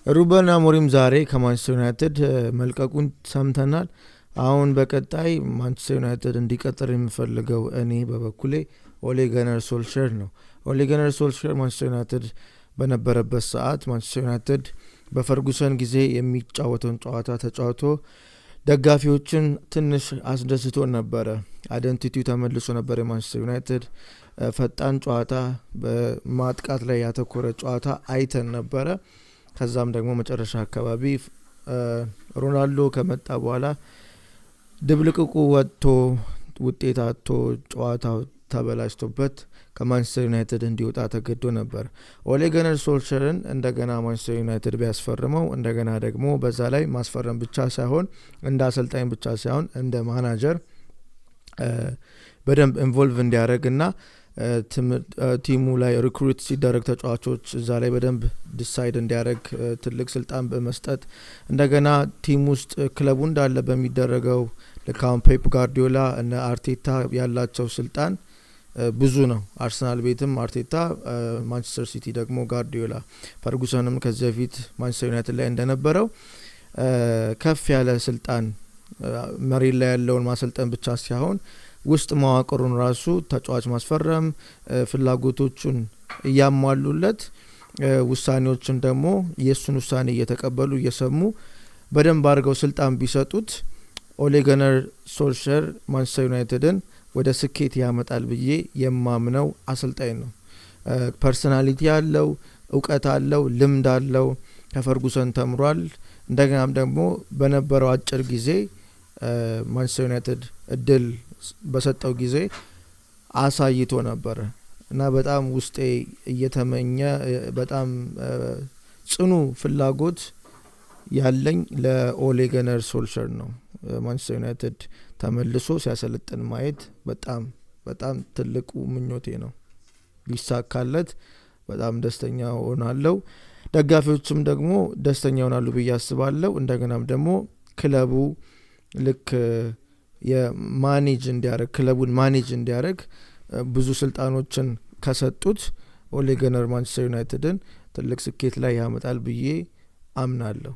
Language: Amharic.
ሩበን አሞሪም ዛሬ ከማንቸስተር ዩናይትድ መልቀቁን ሰምተናል። አሁን በቀጣይ ማንቸስተር ዩናይትድ እንዲቀጥል የምፈልገው እኔ በበኩሌ ኦሌ ገነር ሶልሸር ነው። ኦሌ ገነር ሶልሸር ማንቸስተር ዩናይትድ በነበረበት ሰዓት ማንቸስተር ዩናይትድ በፈርጉሰን ጊዜ የሚጫወተውን ጨዋታ ተጫውቶ ደጋፊዎችን ትንሽ አስደስቶ ነበረ። አይደንቲቲው ተመልሶ ነበር። የማንቸስተር ዩናይትድ ፈጣን ጨዋታ፣ በማጥቃት ላይ ያተኮረ ጨዋታ አይተን ነበረ። ከዛም ደግሞ መጨረሻ አካባቢ ሮናልዶ ከመጣ በኋላ ድብልቅቁ ወጥቶ ውጤት አጥቶ ጨዋታው ተበላሽቶበት ከማንቸስተር ዩናይትድ እንዲወጣ ተገዶ ነበር። ኦሌ ገነር ሶልሸርን እንደገና ማንቸስተር ዩናይትድ ቢያስፈርመው እንደገና ደግሞ በዛ ላይ ማስፈረም ብቻ ሳይሆን እንደ አሰልጣኝ ብቻ ሳይሆን እንደ ማናጀር በደንብ ኢንቮልቭ እንዲያደርግና ቲሙ ላይ ሪክሩት ሲደረግ ተጫዋቾች እዛ ላይ በደንብ ዲሳይድ እንዲያደርግ ትልቅ ስልጣን በመስጠት እንደገና ቲም ውስጥ ክለቡ እንዳለ በሚደረገው ለካም ፔፕ ጋርዲዮላ እና አርቴታ ያላቸው ስልጣን ብዙ ነው። አርሰናል ቤትም አርቴታ፣ ማንቸስተር ሲቲ ደግሞ ጋርዲዮላ፣ ፈርጉሰንም ከዚህ በፊት ማንቸስተር ዩናይትድ ላይ እንደነበረው ከፍ ያለ ስልጣን መሬት ላይ ያለውን ማሰልጠን ብቻ ሳይሆን ውስጥ መዋቅሩን ራሱ ተጫዋች ማስፈረም ፍላጎቶቹን እያሟሉለት ውሳኔዎችን ደግሞ የሱን ውሳኔ እየተቀበሉ እየሰሙ በደንብ አድርገው ስልጣን ቢሰጡት ኦሌ ገነር ሶልሸር ማንቸስተር ዩናይትድን ወደ ስኬት ያመጣል ብዬ የማምነው አሰልጣኝ ነው። ፐርሰናሊቲ አለው፣ እውቀት አለው፣ ልምድ አለው፣ ከፈርጉሰን ተምሯል። እንደገናም ደግሞ በነበረው አጭር ጊዜ ማንቸስተር ዩናይትድ እድል በሰጠው ጊዜ አሳይቶ ነበር እና በጣም ውስጤ እየተመኘ በጣም ጽኑ ፍላጎት ያለኝ ለኦሌ ገነር ሶልሸር ነው። ማንቸስተር ዩናይትድ ተመልሶ ሲያሰለጥን ማየት በጣም በጣም ትልቁ ምኞቴ ነው። ሊሳካለት በጣም ደስተኛ ሆናለሁ። ደጋፊዎችም ደግሞ ደስተኛ ሆናሉ ብዬ አስባለሁ። እንደገናም ደግሞ ክለቡ ልክ የማኔጅ እንዲያደርግ ክለቡን ማኔጅ እንዲያደርግ ብዙ ስልጣኖችን ከሰጡት ኦሌ ገነር ማንቸስተር ዩናይትድን ትልቅ ስኬት ላይ ያመጣል ብዬ አምናለሁ።